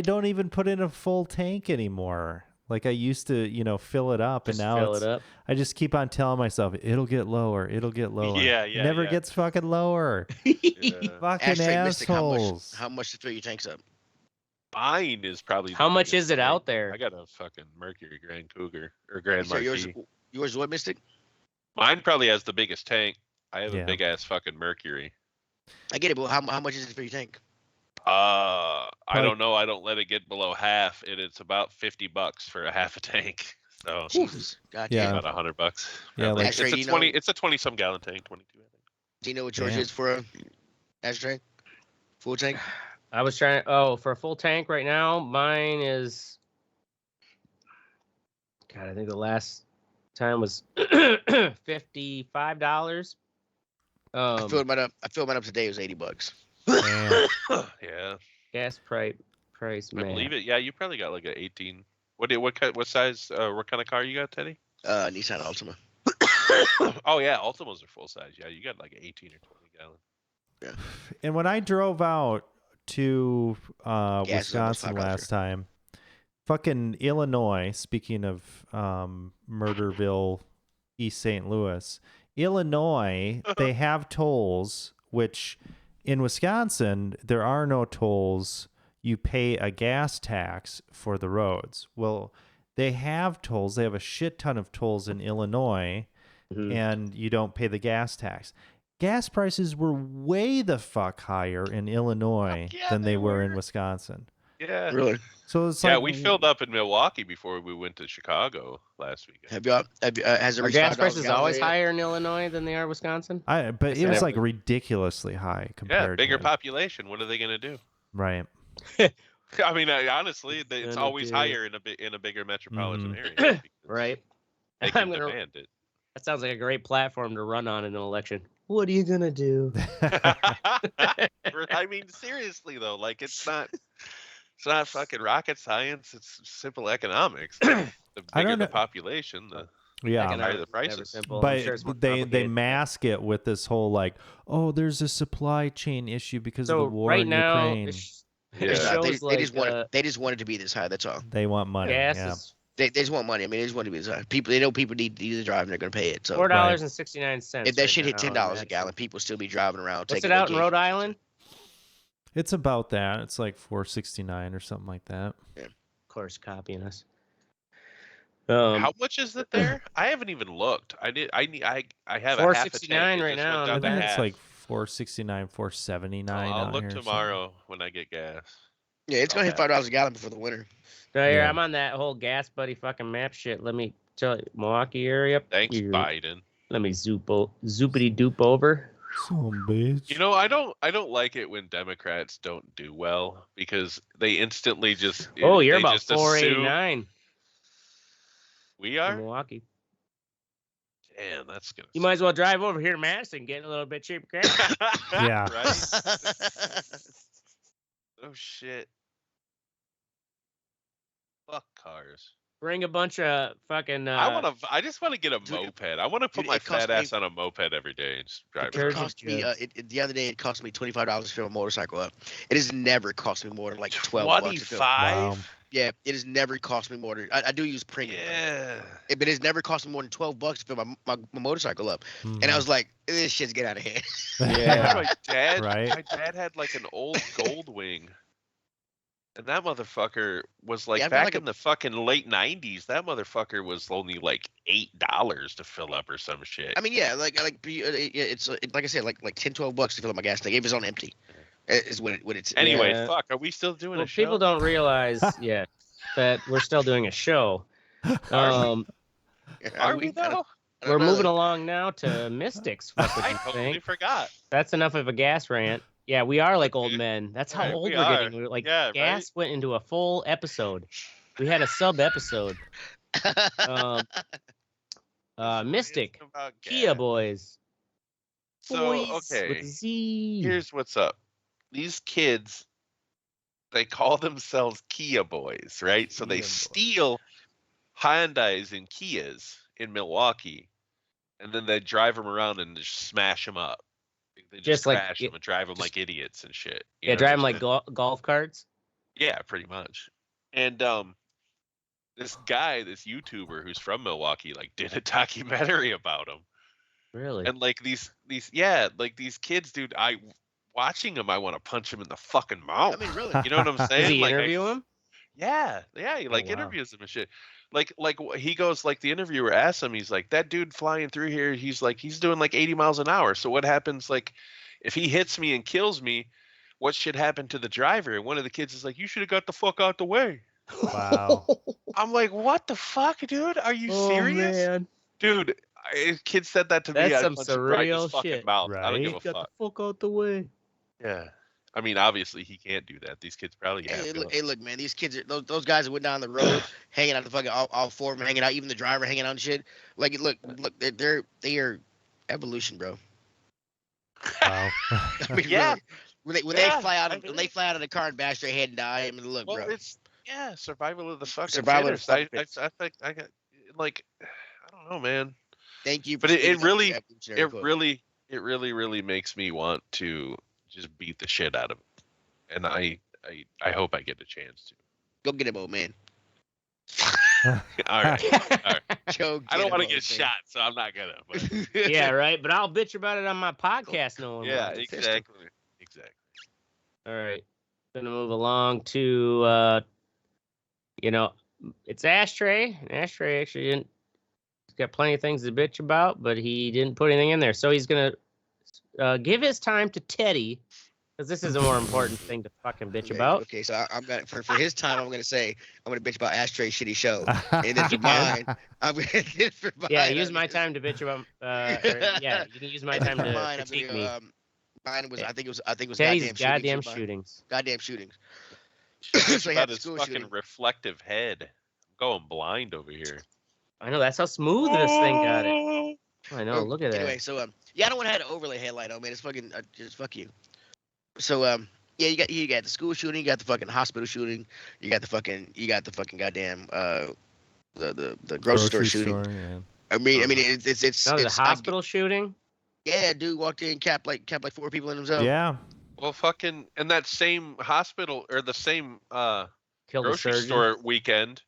don't even put in a full tank anymore. Like I used to, fill it up, Just and now fill it's. it up. I just keep on telling myself it'll get lower. It'll get lower. Yeah, It never yeah. gets fucking lower. Yeah. Fucking Ashtray Mystic, assholes. how much to fill your tanks up? Mine is probably. How the much biggest is it thing. out there? I got a fucking Mercury Grand Cougar or Grand So Marquis. yours what, Mystic? Mine probably has the biggest tank. I have Yeah. a big ass fucking Mercury. I get it, but how much is it for your tank? I Like- don't know. I don't let it get below half. It's about $50 for a half a tank. So Jesus. God Yeah. damn. about $100. Yeah, Probably. like- Ashtray, it's do a you 20. know- It's a 20-some gallon tank. 22. I think. Do you know what yours Damn. is for a ashtray? Full tank? I was trying. Oh, for a full tank right now, mine is. God, I think the last time was $55. I filled mine up today. It was $80. Damn. Yeah. Gas price I man. believe it. Yeah, you probably got like a 18. What size? What kind of car you got, Teddy? Nissan Altima. Oh yeah, Ultimas are full size. Yeah, you got like an 18 or 20 gallon. And when I drove out to is almost Wisconsin $5 last time, fucking Illinois, speaking of Murderville, East St. Louis, Illinois, they have tolls, which in Wisconsin, there are no tolls. You pay a gas tax for the roads. Well, they have tolls. They have a shit ton of tolls in Illinois, Mhm. and you don't pay the gas tax. Gas prices were way the fuck higher in Illinois Fuck yeah, than they they were in were. Wisconsin. Yeah. Really? So it's Yeah, like we filled up in Milwaukee before we went to Chicago last weekend. Has it Are reached gas $5 a prices gallon always yet? higher in Illinois than they are Wisconsin? but it It's was like never- ridiculously high compared. Yeah, bigger to, population. What are they gonna do? right? I mean, honestly, it's Gonna always do- higher in a bigger metropolitan Mhm. area. because Right. They can I'm gonna- demand it. That sounds like a great platform to run on in an election. What are you gonna do? I mean, seriously though, like it's not fucking rocket science. It's simple economics. The I bigger don't the know- population, the yeah, Higher the Economics is never prices. simple. I'm but sure it's more they complicated. mask it with this whole like, oh, there's a supply chain issue because of So the war right in now, Ukraine. it Yeah. shows They like just want it to be this high. That's all. They want money. gas Yeah. is They just want money. I mean, they just want it to be this high. They know people need to drive and they're going to pay it. So $4.69. if that shit hit right now $10 on a that. gallon, people still be driving around. What's taking it out in vacations. Rhode Island? It's about that. It's like $4.69 or something like that. Of course, copying us. how much is it there? I haven't even looked. I have a half a $4.69 tank. It right just now, went I down to think it's half. like $4.69, $4.79. I'll out look here or something. tomorrow when I get gas. Yeah, it's going to hit Okay. $5 a gallon before the winter. No, here, Yeah. I'm on that whole gas buddy fucking map shit. Let me tell you, Milwaukee area. Thanks, You- Biden. Let me zoopity doop over. Some bitch. You know, I don't like it when Democrats don't do well because they instantly just. Oh, you're they about just assume- 489 We in are. Milwaukee. Damn, that's gonna. You might as well drive over here to Madison, get a little bit cheaper gas. Yeah. Right. Oh shit. Fuck cars. Bring a bunch of fucking. I just want to get a dude, moped. I want to put dude, my it cost fat ass on a moped every day and just drive Detergent around. Cost me, jugs. the other day, it cost me $25 to fill a motorcycle up. It has never cost me more than like $12 to fill. 25. Wow. Yeah, it has never cost me more than. I do use premium, Yeah. but it's never cost me more than $12 to fill my motorcycle up. And I Mhm. was like, this shit's get out of hand. Yeah. My dad. Right. My dad had like an old Goldwing. And that motherfucker was like Yeah, I've got back like in the fucking late 90s. That motherfucker was only like $8 to fill up or some shit. I mean, yeah, it's like I said, like $10-12 to fill up my gas tank if it's on empty. Is when it's Anyway, Yeah. fuck. Are we still doing Well, a show? people don't realize. Yeah. that we're still doing a show. Are Are we we? though? We're moving along now to Mystics. Fuck what I you totally think. forgot. That's enough of a gas rant. Yeah, we are like old men. That's how Right, old we we're are. getting. We're like Yeah, gas went into a full episode. We had a sub episode. Mystic, About Kia gas. Boys. So Boys okay, with a Z. here's what's up. These kids, they call themselves Kia Boys, right? So they Kia Boys. steal Hyundais and Kias in Milwaukee, and then they drive them around and just smash them up. They just Just like- crash them and drive them like idiots and shit. You Yeah, know drive what them I'm like saying? golf carts. Yeah, pretty much. And this guy, this YouTuber who's from Milwaukee, like did a documentary about him. Really? And like these like these kids, dude, watching them, I want to punch him in the fucking mouth. I mean, really. You know what I'm saying? Does he Like, interview him? Yeah, he like wow. interviews him and shit. Like he goes, like the interviewer asks him, he's like, that dude flying through here, he's doing like 80 miles an hour. So what happens, like, if he hits me and kills me, what should happen to the driver? And one of the kids is like, you should have got the fuck out the way. Wow. I'm like, what the fuck, dude? Are you serious? Man. Dude, a kid said that to me. That's I'd some punch him right in his surreal fucking shit. mouth. I don't give a Right? Got fuck. the fuck out the way. Yeah. I mean, obviously he can't do that. These kids probably have Hey, to. look, man. These kids, those guys that went down the road, hanging out the fucking all four of them hanging out, even the driver hanging out and shit. Like, look, they are evolution, bro. Wow. I mean, Yeah. really. When Yeah, they fly out I of mean- they fly out of the car and bash their head and die. I mean, look, Well, bro. it's survival of the fucking Survival of fittest. the fucking fittest. I think I got like I don't know, man. Thank you. But for it speaking up really- for the evolutionary quote. It really makes me want to just beat the shit out of him. And I hope I get a chance to. Go get him, old man. All right. Joe, I don't him, want to old get shot, so I'm not gonna. But man. Yeah, right. But I'll bitch about it on my podcast. No one yeah, will. exactly. All right. Gonna move along to it's Ashtray. And Ashtray actually didn't. He's got plenty of things to bitch about, but he didn't put anything in there. So he's gonna give his time to Teddy, because this is a more important thing to fucking bitch about. Okay, so I'm gonna for his time, I'm gonna bitch about Ashtray shitty show, and then for mine, I'm gonna for mine, Yeah, I'm use my gonna- time to bitch about. Yeah, you can use my and then time for to mine, I'm critique gonna me. go, mine was I think it was Teddy's goddamn goddamn shootings. shootings. Goddamn shootings. It's So he had about the his school fucking shooting. reflective head. I'm going blind over here. I know that's how smooth this thing got it. I know. Look at Anyway, that. so yeah, I don't want to have an overlay headlight on, man. It's fucking just fuck you. So yeah, you got the school shooting, you got the fucking hospital shooting, you got the fucking goddamn the grocery store shooting. Yeah. I mean it's No, the it's hospital shooting. yeah, dude walked in, capped like 4 people in himself. Yeah. Well, fucking, and that same hospital or the same Killed the grocery surgeon. store weekend,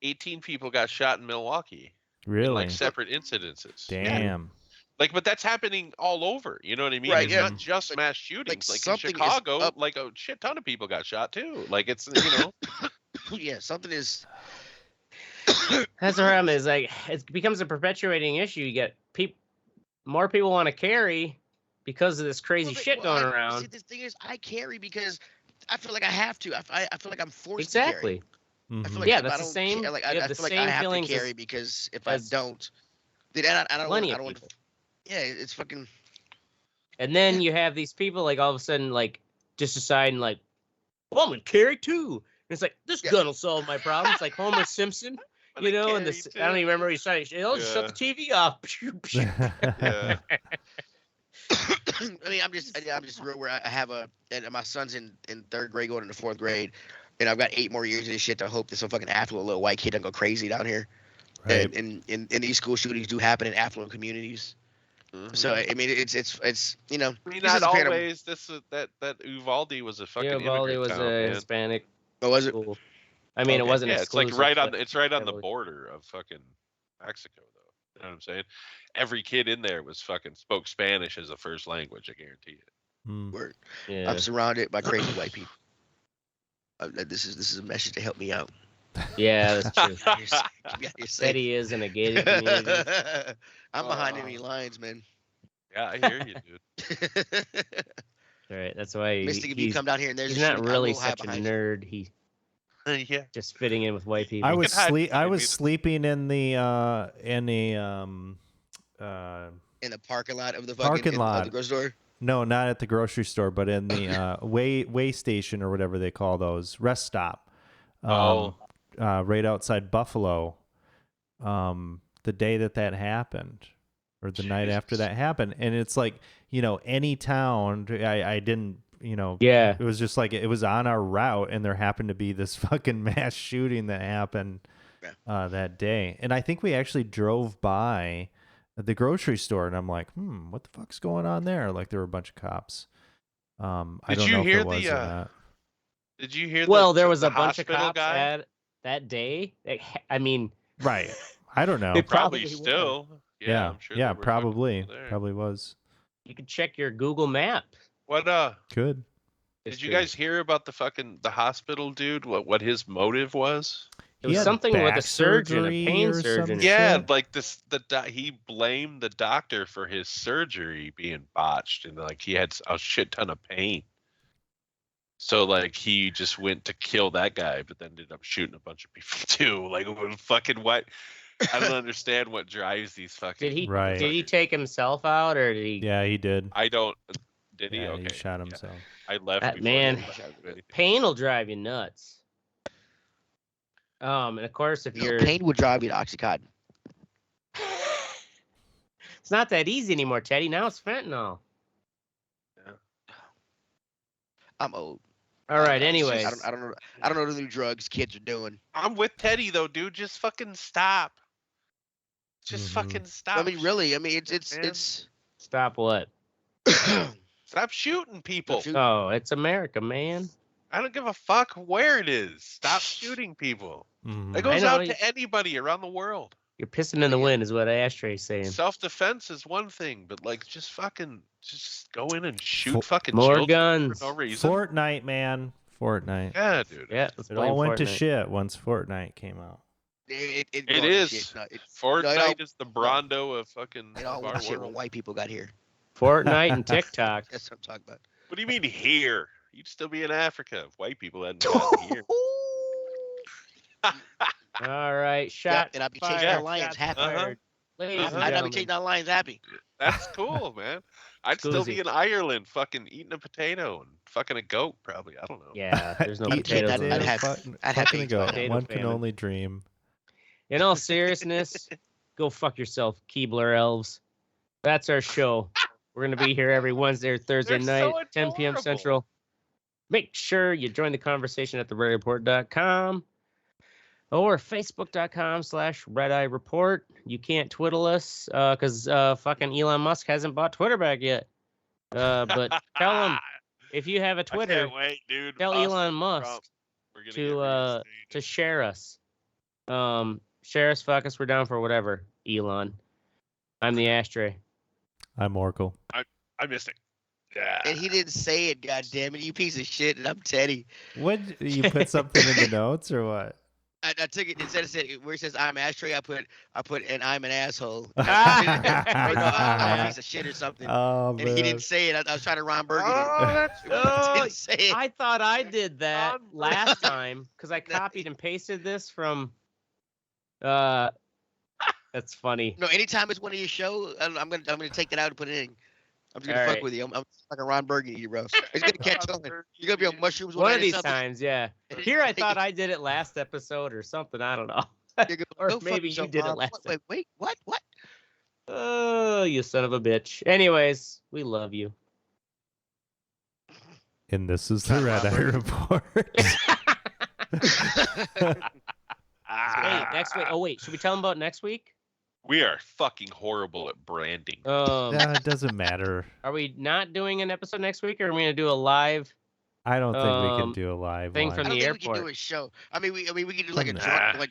18 people got shot in Milwaukee. In, Really? like separate incidences. Yeah. Damn. Like, but that's happening all over. You know what I mean? Right, It's yeah. not just mass shootings. Like in something is Chicago, up. like a shit ton of people got shot too. Like it's Yeah, something is. That's the problem. Is like it becomes a perpetuating issue. You get more people want to carry because of this crazy shit going around. See, the thing is, I carry because I feel like I have to. I feel like I'm forced to carry. Exactly. I feel Mhm. like Yeah, if that's I the don't same- ca- Like, you I have the feel like I same have to feelings carry as- because if I as don't, then I don't. Plenty I of don't want. people. Yeah, it's fucking. And then you have these people like all of a sudden like just deciding like, well, I'm gonna carry too. And it's like this Yeah. gun will solve my problem. It's like Homer Simpson, I'm you gonna know. And carry this too. I don't even remember what he said. I'll just shut the TV off. yeah. I mean, I'm just real where I have and my son's in 3rd grade going into 4th grade, and I've got 8 more years of this shit to hope that some fucking affluent little white kid doesn't go crazy down here. Right. And these school shootings do happen in affluent communities. Mhm. So I mean, it's you know. I mean, this not is a parent of- always. That Uvalde was a fucking Yeah, Uvalde immigrant was town, a man. Hispanic Oh, was it? school. I mean, it Okay. wasn't. Yeah, it's like exclusive, right on. but It's right on the heavily- border of fucking Mexico, though. You know what I'm saying? Every kid in there was fucking spoke Spanish as a first language. I guarantee it. Mm. Word. Yeah. I'm surrounded by crazy white people. This is a message to help me out. Yeah, that's true. Keep me out here safe. Betty is in a gated community. I'm behind enemy lines, man. Yeah, I hear you, dude. All right, that's why Mystic, if you he's come down here and there's he's a not shooting, I really will hide such a behind you. nerd. Yeah. Just fitting in with white people. I was can hide I behind was me. sleeping in the In the parking lot of the fucking Parking of lot. the grocery store. no, not at the grocery store, but in the way station or whatever they call those, rest stop. Right outside Buffalo. The day that happened, or the night after Jesus. that happened, and it's like, any town. I didn't, Yeah. It was just like it was on our route, and there happened to be this fucking mass shooting that happened that day. And I think we actually drove by the grocery store, and I'm like, what the fuck's going on there? Like there were a bunch of cops. I Did don't you know hear if it was the, or not. Did you hear? Well, there the was a bunch of hospital cops guy? at that day. I mean, Right. I don't know. They Probably Probably still. Yeah, Yeah. I'm sure. Yeah. there were fucking Probably. people there. Probably was. you could check your Google map. What Good. did you history. guys hear about the hospital dude? What his motive was? It He was had something with a back surgeon, a surgery pain or some surgeon. shit. Yeah, like he blamed the doctor for his surgery being botched, and like he had a shit ton of pain. So like he just went to kill that guy, but then ended up shooting a bunch of people too. Like fucking what? I don't understand what drives these fucking. Did he? Right. Did he take himself out, or did he? Yeah, he did. I don't. Did he? Yeah, Okay. he shot yeah. himself. I left That before man- he shot anything. Pain will drive you nuts. And of course, if you're, Pain would drive you to Oxycontin. it's not that easy anymore, Teddy. Now it's fentanyl. I'm old. All right. It's Anyways, just- I don't know the new drugs kids are doing. I'm with Teddy though, dude. Just fucking stop. Just Mhm. fucking stop. I mean, really. I mean, man. it's. stop what? Stop shooting people. Shoot. Oh, it's America, man. I don't give a fuck where it is. Stop shooting people. Mhm. That goes know, out you- to anybody around the world. You're pissing in the wind, is what Ashtray's saying. Self-defense is one thing, but like just go in and shoot For- fucking More children guns. for no reason. Fortnite, man. Fortnite. Yeah, dude. Yeah, let's It blame all went to Fortnite. shit once Fortnite came out. It It goes to is. shit. No, Fortnite is the Brondo of fucking it all of went our to shit when world. white people got here. Fortnite and TikTok. That's what I'm talking about. What do you mean here? You'd still be in Africa if white people hadn't gotten here. All right, shot and I'll be fired. chasing our lions shots happy. fired. Ladies and Uh-huh. I'd be gentlemen, chasing our lions happy. That's cool, man. I'd still be Scusi. in Ireland, fucking eating a potato and fucking a goat, probably. I don't know. yeah, there's no Eat potatoes. I'd in have- this. I'd have fucking to go. eat potato One can famine. only dream. In all seriousness, go fuck yourself, Keebler elves. That's our show. We're gonna be here every Wednesday or Thursday They're night, so 10 p.m. adorable. Central. Make sure you join the conversation at thereport.com or facebook.com/redeye report. You can't twiddle us because fucking Elon Musk hasn't bought Twitter back yet. But tell him if you have a I Twitter, can't wait, dude. tell Us Elon and Musk Trump, we're gonna to get to reinstated. share us. Share us, fuck us, we're down for whatever. Elon. I'm the Ashtray. I'm Oracle. I missed it. Yeah. And he didn't say it, God damn it, you piece of shit, and I'm Teddy. What, you put something in the notes or what? I took it instead of where it says I'm Ashtray, I put and I'm an asshole. I'm a piece of shit or something. Oh, And man. he didn't say it. I was trying to Ron Burgundy. Oh, that's He Oh, didn't say it. I thought I did that On last time because I copied and pasted this from. That's funny. No, anytime it's one of your show, I'm gonna take that out and put it in. I'm just gonna All fuck right. with you. I'm like a Ron Burgundy, bro. It's gonna catch on. You're gonna be on mushrooms One night of or these something. times, yeah. Here I thought I did it last episode or something. I don't know. You're gonna or go fuck maybe you yourself, did it Mom. last Wait, what? Oh, you son of a bitch. Anyways, we love you. And this is the Not Red Eye Robert. Report. Wait, next week. Oh wait, should we tell them about next week? We are fucking horrible at branding. It doesn't matter. Are we not doing an episode next week, or are we gonna do a live I don't think we can Um, do a live thing one. from I don't the think we can do airport. a show. I mean, we can do like a Nah. drunk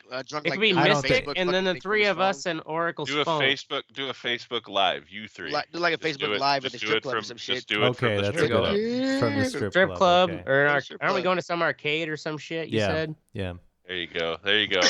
It like could be I don't Mystic, think- and then the fucking three of phone. us and Oracle's Do a phone. Facebook Live. You three. Do like a Just do Facebook it- Live at just the do strip it club or from- some Just shit. do it Okay, from the that's There strip we good. go. club. From the strip Strip club, okay. or Yeah, strip aren't we club. going to some arcade or some shit? You Yeah. said. Yeah. There you go. There you go.